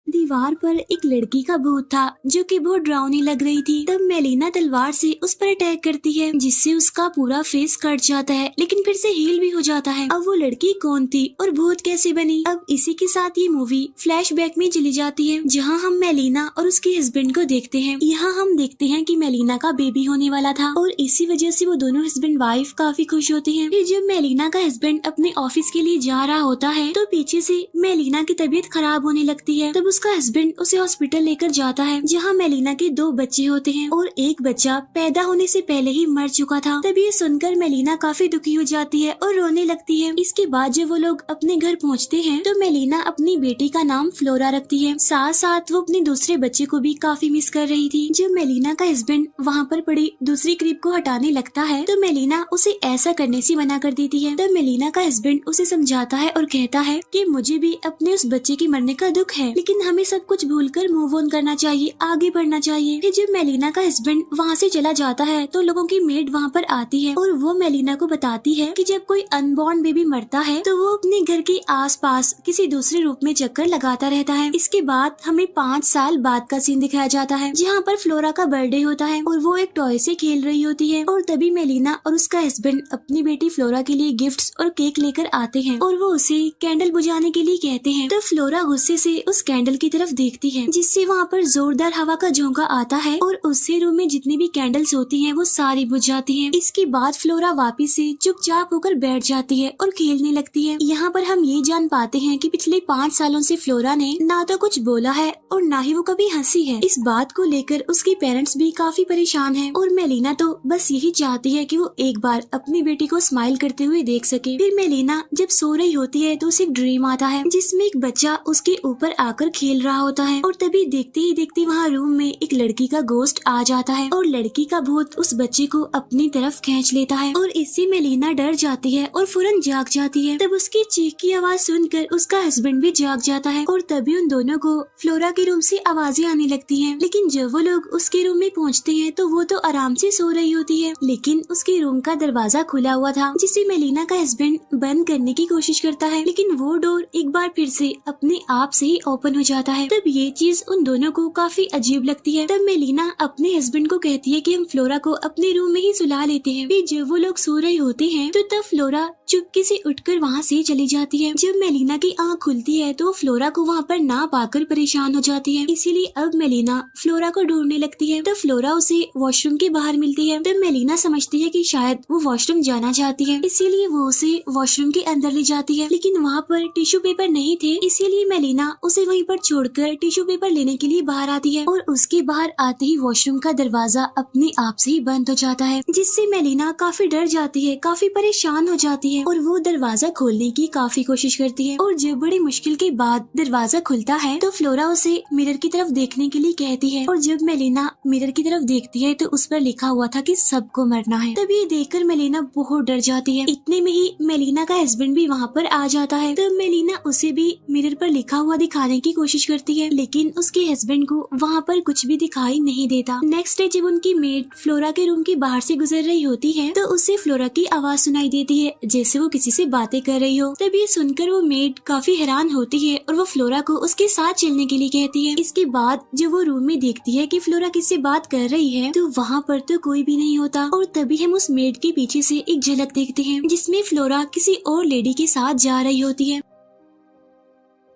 दीवार पर एक लड़की का भूत था जो कि बहुत डरावनी लग रही थी। तब मेलिना तलवार से उस पर अटैक करती है जिससे उसका पूरा फेस कट जाता है, लेकिन फिर से हील भी हो जाता है। अब वो लड़की कौन थी और भूत कैसे बनी? अब इसी के साथ ये मूवी फ्लैशबैक में चली जाती है जहाँ हम मेलिना और उसके हस्बैंड को देखते हैं। यहाँ हम देखते हैं कि मेलिना का बेबी होने वाला था और इसी वजह से वो दोनों हस्बैंड वाइफ काफी खुश होते हैं। फिर जब मेलिना का हस्बैंड अपने ऑफिस के लिए जा रहा होता है तो पीछे से मेलिना की तबीयत खराब होने लगती है। तब उसका हस्बैंड उसे हॉस्पिटल लेकर जाता है जहाँ मेलिना के 2 बच्चे होते हैं और एक बच्चा पैदा होने से पहले ही मर चुका था। तब ये सुनकर मेलिना काफी दुखी हो जाती है और रोने लगती है। इसके बाद जब वो लोग अपने घर पहुँचते हैं तो मेलिना अपनी बेटी का नाम फ्लोरा रखती है। साथ साथ वो अपने दूसरे बच्चे को भी काफी मिस कर रही थी। जब मेलिना का हस्बैंड वहाँ पर पड़ी दूसरी क्रीब को हटाने लगता है तो मेलिना उसे ऐसा करने से मना कर देती है। तब मेलिना का हस्बैंड उसे समझाता है और कहता है कि मुझे भी अपने उस बच्चे के मरने का दुख है, लेकिन हमें सब कुछ भूलकर मूव ऑन करना चाहिए, आगे बढ़ना चाहिए। फिर जब मेलिना का हस्बैंड वहाँ से चला जाता है तो लोगों की मेड वहाँ पर आती है और वो मेलिना को बताती है कि जब कोई अनबॉर्न बेबी मरता है तो वो अपने घर के आसपास किसी दूसरे रूप में चक्कर लगाता रहता है। इसके बाद हमें 5 साल बाद का सीन दिखाया जाता है जहाँ पर फ्लोरा का बर्थडे होता है और वो एक टॉय से खेल रही होती है और तभी मेलिना और उसका हस्बैंड अपनी बेटी फ्लोरा के लिए गिफ्ट्स और केक लेकर आते हैं और वो उसे कैंडल बुझाने के लिए कहते हैं। तो फ्लोरा गुस्से से उस कैंडल की तरफ देखती है जिससे वहाँ पर जोरदार हवा का झोंका आता है और उससे रूम में जितनी भी कैंडल्स होती हैं वो सारी बुझ जाती हैं। इसके बाद फ्लोरा वापस से चुपचाप होकर बैठ जाती है और खेलने लगती है। यहाँ पर हम ये जान पाते हैं कि पिछले 5 सालों से फ्लोरा ने ना तो कुछ बोला है और ना ही वो कभी हंसी है। इस बात को लेकर उसके पेरेंट्स भी काफी परेशान हैं और मेलिना तो बस यही चाहती है कि वो एक बार अपनी बेटी को स्माइल करते हुए देख सके। फिर मेलिना जब सो रही होती है तो उसे एक ड्रीम आता है जिसमें एक बच्चा उसके ऊपर आकर खेल रहा होता है और तभी देखते ही देखते वहाँ रूम में एक लड़की का गोश्त आ जाता है और लड़की का भूत उस बच्चे को अपनी तरफ खींच लेता है और इससे मेलिना डर जाती है और फौरन जाग जाती है। तब उसकी चीख की आवाज सुनकर उसका हस्बैंड भी जाग जाता है और तभी उन दोनों को फ्लोरा के रूम से आवाजें आने लगती हैं। लेकिन जब वो लोग उसके रूम में पहुँचते हैं तो वो तो आराम से सो रही होती है, लेकिन उसके रूम का दरवाजा खुला हुआ था जिसे मेलिना का हस्बैंड बंद करने की कोशिश करता है, लेकिन वो डोर एक बार फिर से अपने आप से ही ओपन हो जाता है। तब ये चीज उन दोनों को काफी अजीब लगती है। तब मेलिना अपने हस्बैंड को कहती है कि हम फ्लोरा को अपने रूम में ही सुला लेते हैं। फिर जब वो लोग सो रहे होते हैं तो तब फ्लोरा चुपके से उठकर वहाँ से चली जाती है। जब मेलिना की आंख खुलती है तो फ्लोरा को वहाँ पर ना पाकर परेशान हो जाती है, इसीलिए अब मेलिना फ्लोरा को ढूंढने लगती है। तब फ्लोरा उसे वॉशरूम के बाहर मिलती है। तब मेलिना समझती है कि शायद वो वॉशरूम जाना चाहती है, इसीलिए वो उसे वॉशरूम के अंदर ले जाती है, लेकिन वहाँ पर टिश्यू पेपर नहीं थे, इसीलिए मेलिना उसे वहीं पर छोड़कर टिश्यू पेपर लेने के लिए बाहर आती है और उसके बाहर आते ही वॉशरूम का दरवाजा अपने आप से ही बंद हो जाता है, जिससे मेलिना काफी डर जाती है, काफी परेशान हो जाती है और वो दरवाजा खोलने की काफी कोशिश करती है। और जब बड़ी मुश्किल के बाद दरवाजा खुलता है तो फ्लोरा उसे मिरर की तरफ देखने के लिए कहती है और जब मेलिना मिरर की तरफ देखती है तो उस पर लिखा हुआ था कि सबको मरना है। तब ये देखकर मेलिना बहुत डर जाती है। इतने में ही मेलिना का हस्बैंड भी वहाँ पर आ जाता है। तब मेलिना उसे भी मिरर पर लिखा हुआ दिखाने की कोशिश करती है, लेकिन उसके हस्बैंड को वहाँ पर कुछ भी दिखाई नहीं देता। नेक्स्ट डे जब उनकी मेड फ्लोरा के रूम के बाहर से गुजर रही होती है तो उसे फ्लोरा की आवाज सुनाई देती है जैसे वो किसी से बातें कर रही हो। तब ये सुनकर वो मेड काफी हैरान होती है और वो फ्लोरा को उसके साथ चलने के लिए कहती है। इसके बाद जब वो रूम में देखती है कि फ्लोरा किससे बात कर रही है तो वहाँ पर तो कोई भी नहीं होता और तभी हम उस मेड के पीछे से एक झलक देखते हैं जिसमें फ्लोरा किसी और लेडी के साथ जा रही होती है।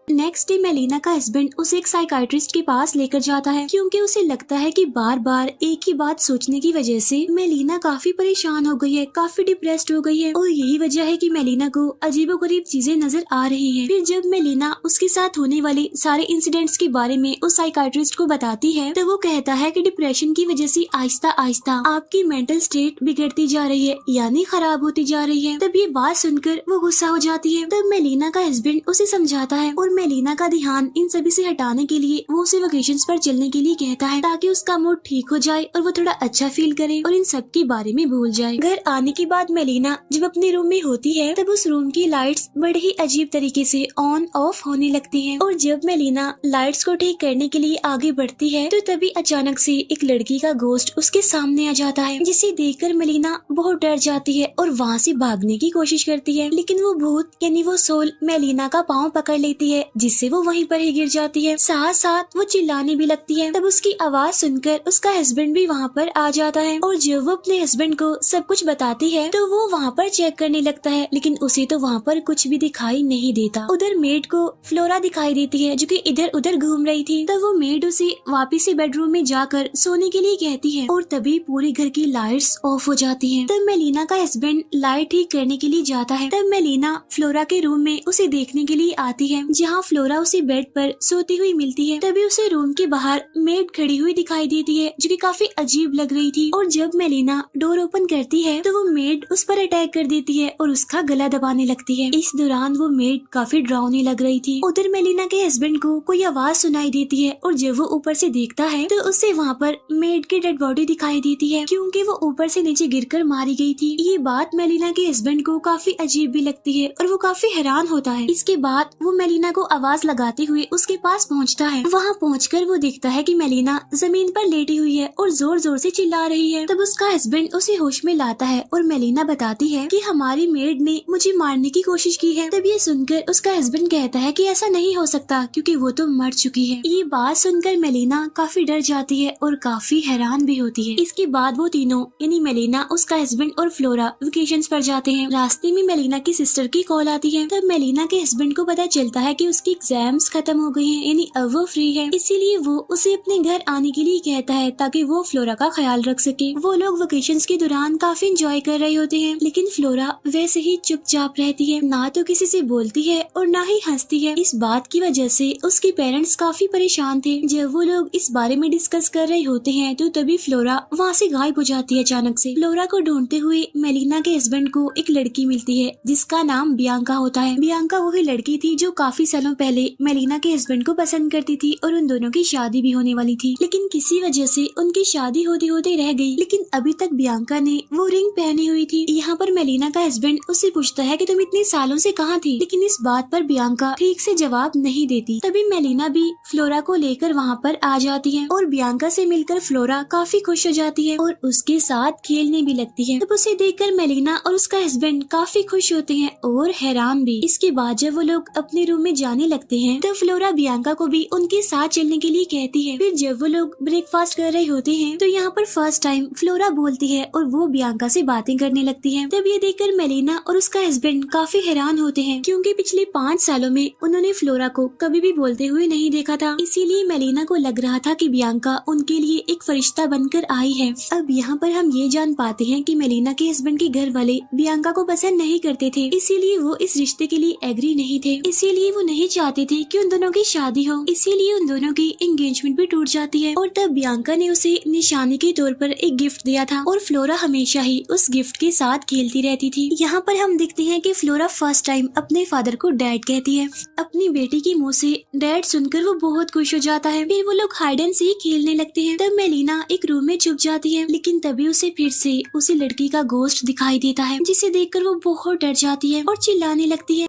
नेक्स्ट डे मेलिना का हस्बैंड उसे एक साइकाइट्रिस्ट के पास लेकर जाता है क्योंकि उसे लगता है कि बार बार एक ही बात सोचने की वजह से मेलिना काफी परेशान हो गई है, काफी डिप्रेस्ड हो गई है और यही वजह है कि मेलिना को अजीबोगरीब चीजें नजर आ रही हैं। फिर जब मेलिना उसके साथ होने वाले सारे इंसिडेंट्स के बारे में उस साइकाइट्रिस्ट को बताती है तो वो कहता है कि डिप्रेशन की वजह से आहिस्ता आहिस्ता आपकी मेंटल स्टेट बिगड़ती जा रही है, यानी खराब होती जा रही है। तब ये बात सुनकर वो गुस्सा हो जाती है। तब मेलिना का हस्बैंड उसे समझाता है और मेलिना का ध्यान इन सभी से हटाने के लिए वो उसे वेकेशंस पर चलने के लिए कहता है ताकि उसका मूड ठीक हो जाए और वो थोड़ा अच्छा फील करे और इन सब के बारे में भूल जाए। घर आने के बाद मेलिना जब अपने रूम में होती है तब उस रूम की लाइट्स बड़े ही अजीब तरीके से ऑन ऑफ होने लगती हैं और जब मेलिना लाइट्स को ठीक करने के लिए आगे बढ़ती है तो तभी अचानक से एक लड़की का गोश्त उसके सामने आ जाता है, जिसे देखकर मेलिना बहुत डर जाती है और वहाँ से भागने की कोशिश करती है, लेकिन वो भूत यानी वो सोल मेलिना का पाँव पकड़ लेती है जिससे वो वहीं पर ही गिर जाती है। साथ साथ वो चिल्लाने भी लगती है। तब उसकी आवाज सुनकर उसका हस्बैंड भी वहाँ पर आ जाता है और जब वो अपने हस्बैंड को सब कुछ बताती है तो वो वहाँ पर चेक करने लगता है, लेकिन उसे तो वहाँ पर कुछ भी दिखाई नहीं देता। उधर मेड को फ्लोरा दिखाई देती है जो कि इधर उधर घूम रही थी। तब वो मेड उसे वापिस से बेडरूम में जाकर सोने के लिए कहती है और तभी पूरे घर की लाइट्स ऑफ हो जाती हैं। तब मेलिना का हस्बैंड लाइट ठीक करने के लिए जाता है। तब मेलिना फ्लोरा के रूम में उसे देखने के लिए आती है, जहाँ फ्लोरा उसे बेड पर सोती हुई मिलती है। तभी उसे रूम के बाहर मेड खड़ी हुई दिखाई देती है जो कि काफी अजीब लग रही थी और जब मेलिना डोर ओपन करती है तो वो मेड उस पर अटैक कर देती है और उसका गला दबाने लगती है। इस दौरान वो मेड काफी डरावनी लग रही थी। उधर मेलिना के हस्बैंड को कोई आवाज सुनाई देती है और जब वो ऊपर से देखता है तो उसे वहाँ पर मेड की डेड बॉडी दिखाई देती है, क्योंकि वो ऊपर से नीचे गिरकर मारी गई थी। ये बात मेलिना के हस्बैंड को काफी अजीब भी लगती है और वो काफी हैरान होता है। इसके बाद वो मेलिना को आवाज लगाते हुए उसके पास पहुँचता है। वहाँ पहुँचकर वो देखता है कि मेलिना जमीन पर लेटी हुई है और जोर जोर से चिल्ला रही है। तब उसका हस्बैंड उसे होश में लाता है और मेलिना बताती है कि हमारी मेड ने मुझे मारने की कोशिश की है। तब ये सुनकर उसका हस्बैंड कहता है कि ऐसा नहीं हो सकता क्योंकि वो तो मर चुकी है। ये बात सुनकर मेलिना काफी डर जाती है और काफी हैरान भी होती है। इसके बाद वो तीनों यानी मेलिना, उसका हस्बैंड और फ्लोरा वेकेशंस पर जाते हैं। रास्ते में मेलिना की सिस्टर की कॉल आती है। तब मेलिना के हस्बैंड को पता चलता है कि उसकी एग्जाम्स खत्म हो गई हैं, यानी अब वो फ्री है। इसीलिए वो उसे अपने घर आने के लिए कहता है ताकि वो फ्लोरा का ख्याल रख सके। वो लोग वेकेशंस के दौरान काफी एंजॉय कर रहे होते हैं, लेकिन फ्लोरा वैसे ही चुपचाप रहती है, ना तो किसी से बोलती है और ना ही हंसती है। इस बात की वजह से उसके पेरेंट्स काफी परेशान थे। जब वो लोग इस बारे में डिस्कस कर रहे होते हैं तो तभी फ्लोरा वहाँ से गायब हो जाती है अचानक से। फ्लोरा को ढूंढते हुए मेलिना के हस्बैंड को एक लड़की मिलती है जिसका नाम बियांका होता है। बियांका वही लड़की थी जो काफी सालों पहले मेलिना के हस्बैंड को पसंद करती थी और उन दोनों की शादी भी होने वाली थी, लेकिन किसी वजह से उनकी शादी होते होते रह गई। लेकिन अभी तक बियांका ने वो रिंग पहनी हुई थी। यहाँ पर मेलिना का हस्बैंड उससे पूछता है कि तुम इतने सालों से कहाँ थी, लेकिन इस बात पर बियांका ठीक से जवाब नहीं देती। तभी मेलिना भी फ्लोरा को लेकर वहाँ पर आ जाती है और बियांका से मिलकर फ्लोरा काफी खुश हो जाती है और उसके साथ खेलने भी लगती है। तब उसे देखकर मेलिना और उसका हस्बैंड काफी खुश होते हैं और हैरान भी। इसके बाद जब वो लोग अपने रूम में जाने लगते हैं तो फ्लोरा बियांका को भी उनके साथ चलने के लिए कहती है। फिर जब वो लोग ब्रेकफास्ट कर रहे होते हैं तो यहाँ पर फर्स्ट टाइम फ्लोरा बोलती है और वो बियांका से बातें करने लगती है। तब ये देखकर मेलिना और उसका हस्बैंड काफी हैरान होते हैं, क्योंकि पिछले 5 सालों में उन्होंने फ्लोरा को कभी भी बोलते हुए नहीं देखा था। इसीलिए मेलिना को लग रहा था कि बियांका उनके लिए एक फरिश्ता बनकर आई है। अब यहाँ पर हम ये जान पाते हैं कि मेलिना के हस्बैंड के घर वाले बियांका को पसंद नहीं करते थे, इसीलिए वो इस रिश्ते के लिए एग्री नहीं थे। इसीलिए वो नहीं चाहते थे कि उन दोनों की शादी हो, इसीलिए उन दोनों की एंगेजमेंट भी टूट जाती है। और तब बियांका ने उसे निशानी के तौर पर एक गिफ्ट दिया था और फ्लोरा हमेशा ही उस गिफ्ट के साथ खेलती रहती थी। यहाँ पर हम देखते हैं कि फ्लोरा फर्स्ट टाइम अपने फादर को डैड कहती है। अपनी बेटी की मुँह से डैड सुनकर वो बहुत खुश हो जाता है। फिर वो लोग हाइड एंड सीक खेलने लगते हैं। तब मेलिना एक रूम में छुप जाती है, लेकिन तभी उसे फिर से उसी लड़की का गोश्त दिखाई देता है, जिसे देखकर वो बहुत डर जाती है और चिल्लाने लगती है।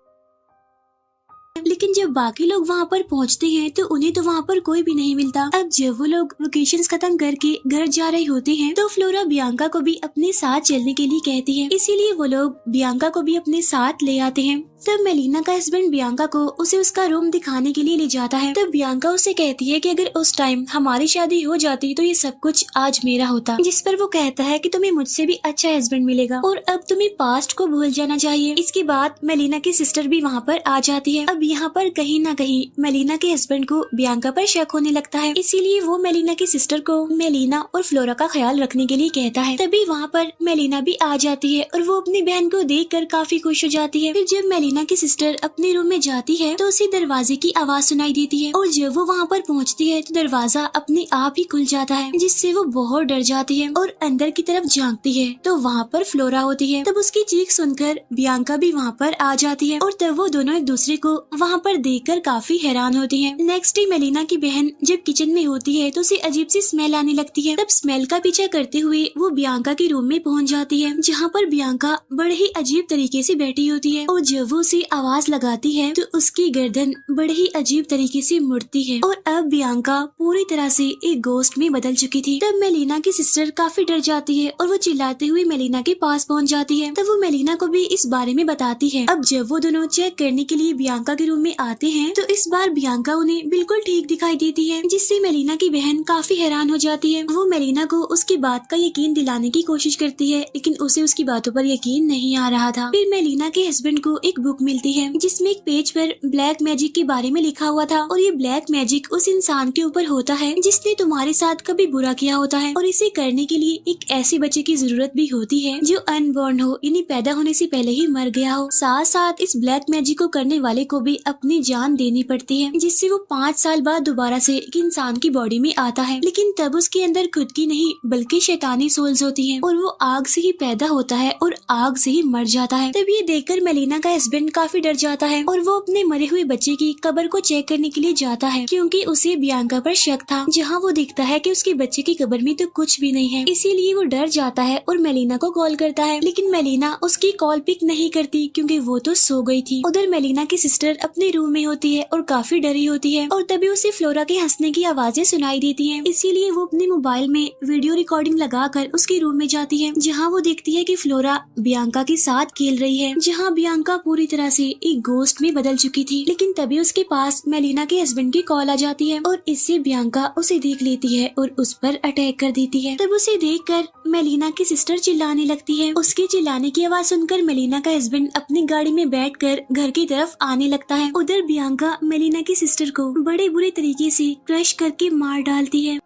लेकिन जब बाकी लोग वहाँ पर पहुँचते हैं तो उन्हें तो वहाँ पर कोई भी नहीं मिलता। अब जब वो लोग वेकेशंस खत्म करके घर जा रहे होते हैं तो फ्लोरा बियांका को भी अपने साथ चलने के लिए कहती है, इसीलिए वो लोग बियांका को भी अपने साथ ले आते हैं। तब मेलिना का हस्बैंड बियांका को उसे उसका रूम दिखाने के लिए ले जाता है। तब बियांका उसे कहती है कि अगर उस टाइम हमारी शादी हो जाती तो ये सब कुछ आज मेरा होता। जिस पर वो कहता है कि तुम्हें मुझसे भी अच्छा हस्बैंड मिलेगा और अब तुम्हें पास्ट को भूल जाना चाहिए। इसके बाद मेलिना की सिस्टर भी वहाँ पर आ जाती है। अब यहाँ पर कहीं ना कहीं मेलिना के हस्बैंड को बियांका पर शक होने लगता है, इसीलिए वो मेलिना की सिस्टर को मेलिना और फ्लोरा का ख्याल रखने के लिए कहता है। तभी वहाँ पर मेलिना भी आ जाती है और वो अपनी बहन को देखकर काफी खुश हो जाती है। फिर जब मेलिना की सिस्टर अपने रूम में जाती है तो उसे दरवाजे की आवाज सुनाई देती है और जब वो वहाँ पर पहुँचती है तो दरवाजा अपने आप ही खुल जाता है, जिससे वो बहुत डर जाती है और अंदर की तरफ झांकती है तो वहाँ पर फ्लोरा होती है। तब उसकी चीख सुनकर बियांका भी वहाँ पर आ जाती है और तब वो दोनों एक दूसरे को वहाँ पर देखकर काफी हैरान होती है। नेक्स्ट डे मेलिना की बहन जब किचन में होती है तो उसे अजीब सी स्मेल आने लगती है। तब स्मेल का पीछा करते हुए वो बियांका के रूम में पहुँच जाती है, जहाँ पर बियांका बड़े ही अजीब तरीके से बैठी होती है और जब वो उसे आवाज लगाती है तो उसकी गर्दन बड़े ही अजीब तरीके से मुड़ती है और अब बियांका पूरी तरह से एक गोस्ट में बदल चुकी थी। तब मेलिना की सिस्टर काफी डर जाती है और वो चिल्लाते हुए मेलिना के पास पहुंच जाती है। तब वो मेलिना को भी इस बारे में बताती है। अब जब वो दोनों चेक करने के लिए बियांका के रूम में आते हैं तो इस बार बियांका उन्हें बिल्कुल ठीक दिखाई देती है, जिससे मेलिना की बहन काफी हैरान हो जाती है। वो मेलिना को उसकी बात का यकीन दिलाने की कोशिश करती है, लेकिन उसे उसकी बातों पर यकीन नहीं आ रहा था। फिर मेलिना के हस्बैंड को एक बुक मिलती है जिसमें एक पेज पर ब्लैक मैजिक के बारे में लिखा हुआ था और ये ब्लैक मैजिक उस इंसान के ऊपर होता है जिसने तुम्हारे साथ कभी बुरा किया होता है और इसे करने के लिए एक ऐसे बच्चे की जरूरत भी होती है जो अनबॉर्न हो, यानी पैदा होने से पहले ही मर गया हो। साथ साथ इस ब्लैक मैजिक को करने वाले को भी अपनी जान देनी पड़ती है, जिससे वो 5 साल बाद दोबारा से एक इंसान की बॉडी में आता है, लेकिन तब उसके अंदर खुद की नहीं बल्कि शैतानी सोल्स होती हैं और वो आग से ही पैदा होता है और आग से ही मर जाता है। तब ये देखकर मेलिना का हस्बैंड काफी डर जाता है और वो अपने मरे हुए बच्चे की कब्र को चेक करने के लिए जाता है, क्योंकि उसे बियांका पर शक था। जहाँ वो देखता है कि उसके बच्चे की कब्र में तो कुछ भी नहीं है, इसीलिए वो डर जाता है और मेलिना को कॉल करता है, लेकिन मेलिना उसकी कॉल पिक नहीं करती क्योंकि वो तो सो गई थी। उधर मेलिना की सिस्टर अपने रूम में होती है और काफी डरी होती है और तभी उसे फ्लोरा के हंसने की आवाजें सुनाई देती हैं, इसीलिए वो अपने मोबाइल में वीडियो रिकॉर्डिंग लगाकर उसके रूम में जाती है, जहाँ वो देखती है कि फ्लोरा बियांका के साथ खेल रही है, जहाँ बियांका पूरी तरह से एक गोस्ट में बदल चुकी थी। लेकिन तभी उसके पास मेलिना के हस्बैंड की कॉल आ जाती है और इससे बियांका उसे देख लेती है और उस पर अटैक कर देती है। तब उसे देखकर मेलिना की सिस्टर चिल्लाने लगती है। उसके चिल्लाने की आवाज सुनकर मेलिना का हस्बैंड अपनी गाड़ी में बैठकर घर की तरफ आने लगता है। उधर बियांका मेलिना की सिस्टर को बड़े बुरे तरीके से क्रश करके मार डालती है।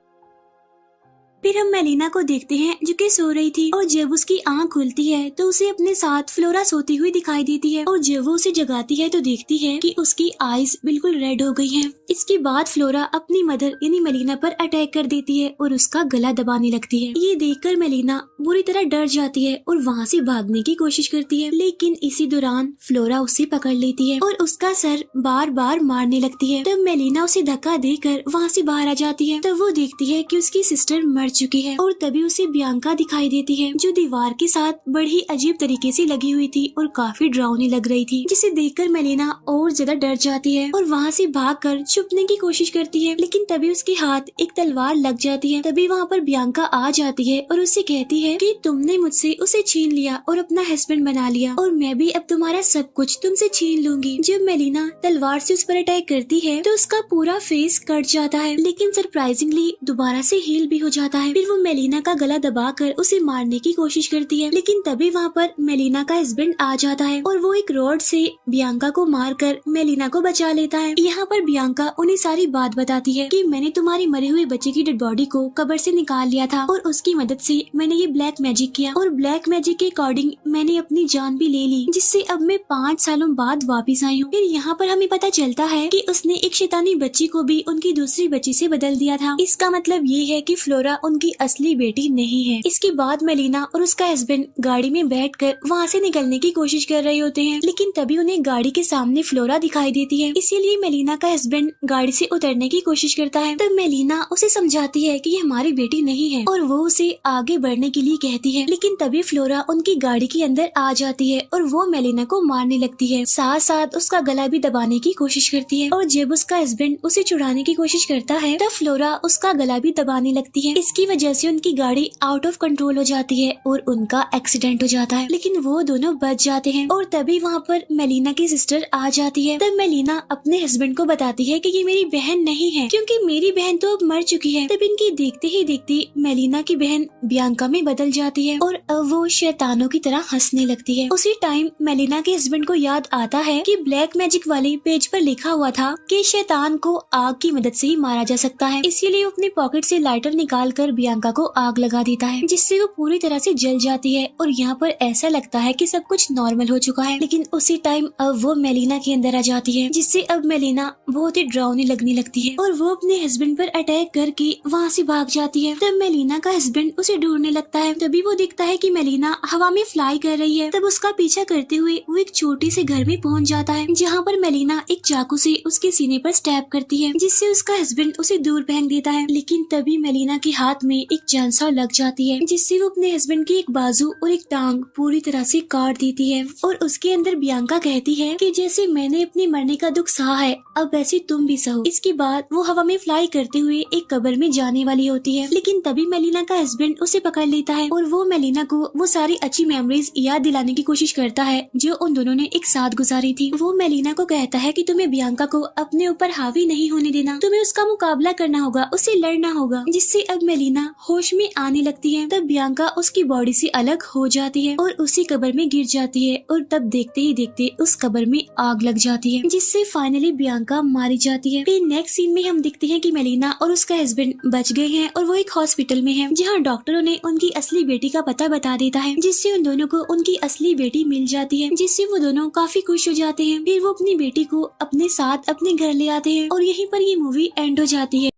फिर हम मेलिना को देखते हैं जो कि सो रही थी और जब उसकी आंख खुलती है तो उसे अपने साथ फ्लोरा सोती हुई दिखाई देती है और जब वो उसे जगाती है तो देखती है कि उसकी आईज बिल्कुल रेड हो गई हैं। इसके बाद फ्लोरा अपनी मदर यानी मेलिना पर अटैक कर देती है और उसका गला दबाने लगती है। ये देखकर मेलिना बुरी तरह डर जाती है और वहाँ से भागने की कोशिश करती है, लेकिन इसी दौरान फ्लोरा उसे पकड़ लेती है और उसका सर बार बार मारने लगती है। तब मेलिना उसे धक्का देकर वहाँ से बाहर आ जाती है। तब वो देखती है कि उसकी सिस्टर मर चुकी है और तभी उसे बियांका दिखाई देती है जो दीवार के साथ बड़ी अजीब तरीके से लगी हुई थी और काफी डरावनी लग रही थी, जिसे देखकर मेलिना और ज्यादा डर जाती है और वहाँ से भागकर छुपने की कोशिश करती है, लेकिन तभी उसके हाथ एक तलवार लग जाती है। तभी वहाँ पर बियांका आ जाती है और उससे कहती है कि तुमने मुझसे उसे छीन लिया और अपना हस्बैंड बना लिया और मैं भी अब तुम्हारा सब कुछ तुमसे छीन लूंगी। जब मेलिना तलवार से उस पर अटैक करती है तो उसका पूरा फेस कट जाता है, लेकिन सरप्राइजिंगली दोबारा से हील भी हो जाता है। फिर वो मेलिना का गला दबाकर उसे मारने की कोशिश करती है, लेकिन तभी वहाँ पर मेलिना का हस्बैंड आ जाता है और वो एक रॉड से बियांका को मारकर मेलिना को बचा लेता है। यहाँ पर बियांका उन्हें सारी बात बताती है कि मैंने तुम्हारी मरे हुए बच्चे की डेड बॉडी को कब्र से निकाल लिया था और उसकी मदद से मैंने ये ब्लैक मैजिक किया और ब्लैक मैजिक के अकॉर्डिंग मैंने अपनी जान भी ले ली, जिससे अब मैं 5 सालों बाद वापिस आई हूँ। फिर यहाँ पर हमें पता चलता है कि उसने एक शैतानी बच्ची को भी उनकी दूसरी बच्ची से बदल दिया था। इसका मतलब ये है कि फ्लोरा उनकी असली बेटी नहीं है। इसके बाद मेलिना और उसका हस्बैंड गाड़ी में बैठकर वहाँ से निकलने की कोशिश कर रहे होते हैं, लेकिन तभी उन्हें गाड़ी के सामने फ्लोरा दिखाई देती है, इसीलिए मेलिना का हस्बैंड गाड़ी से उतरने की कोशिश करता है। तब मेलिना उसे समझाती है कि ये हमारी बेटी नहीं है और वो उसे आगे बढ़ने के लिए कहती है, लेकिन तभी फ्लोरा उनकी गाड़ी के अंदर आ जाती है और वो मेलिना को मारने लगती है, साथ साथ उसका गला भी दबाने की कोशिश करती है और जब उसका हस्बैंड उसे छुड़ाने की कोशिश करता है तब फ्लोरा उसका गला भी दबाने लगती है। इसकी वजह से उनकी गाड़ी आउट ऑफ कंट्रोल हो जाती है और उनका एक्सीडेंट हो जाता है, लेकिन वो दोनों बच जाते हैं। और तभी वहाँ पर मेलिना की सिस्टर आ जाती है। तब मेलिना अपने हस्बैंड को बताती है कि ये मेरी बहन नहीं है, क्योंकि मेरी बहन तो अब मर चुकी है। तब इनकी देखते ही देखते मेलिना की बहन बियांका में बदल जाती है और अब वो शैतानों की तरह हंसने लगती है। उसी टाइम मेलिना के हस्बैंड को याद आता है कि ब्लैक मैजिक वाले पेज पर लिखा हुआ था कि शैतान को आग की मदद से ही मारा जा सकता है, इसीलिए वो अपने पॉकेट से लाइटर निकाल कर बियांका को आग लगा देता है, जिससे वो पूरी तरह से जल जाती है और यहाँ पर ऐसा लगता है कि सब कुछ नॉर्मल हो चुका है। लेकिन उसी टाइम अब वो मेलिना के अंदर आ जाती है, जिससे अब मेलिना बहुत ही डरावनी लगने लगती है और वो अपने हस्बैंड पर अटैक करके वहाँ से भाग जाती है। तब मेलिना का हस्बैंड उसे ढूंढने लगता है। तभी वो दिखता है कि मेलिना हवा में फ्लाई कर रही है। तब उसका पीछा करते हुए वो एक छोटे से घर में पहुँच जाता है, जहाँ पर मेलिना एक चाकू से उसके सीने पर स्टैब करती है, जिससे उसका हस्बैंड उसे दूर फेंक देता है। लेकिन तभी मेलिना के हाथ हाथ में एक चैनसॉ लग जाती है, जिससे वो अपने हस्बैंड की एक बाजू और एक टांग पूरी तरह से काट देती है। और उसके अंदर बियांका कहती है कि जैसे मैंने अपने मरने का दुख सहा है, अब वैसे तुम भी सहो। इसके बाद वो हवा में फ्लाई करते हुए एक कब्र में जाने वाली होती है, लेकिन तभी मेलिना का हस्बैंड उसे पकड़ लेता है और वो मेलिना को वो सारी अच्छी मेमोरीज याद दिलाने की कोशिश करता है जो उन दोनों ने एक साथ गुजारी थी। वो मेलिना को कहता है कि तुम्हें बियांका को अपने ऊपर हावी नहीं होने देना, तुम्हें उसका मुकाबला करना होगा, उससे लड़ना होगा। जिससे अब मेलिना होश में आने लगती है। तब बियांका उसकी बॉडी से अलग हो जाती है और उसी कब्र में गिर जाती है और तब देखते ही देखते उस कब्र में आग लग जाती है, जिससे फाइनली बियांका मारी जाती है। फिर नेक्स्ट सीन में हम देखते हैं कि मेलिना और उसका हस्बैंड बच गए हैं और वो एक हॉस्पिटल में है, जहाँ डॉक्टरों ने उनकी असली बेटी का पता बता देता है, जिससे उन दोनों को उनकी असली बेटी मिल जाती है, जिससे वो दोनों काफी खुश हो जाते हैं। फिर वो अपनी बेटी को अपने साथ अपने घर ले आते हैं और यहीं पर ये मूवी एंड हो जाती है।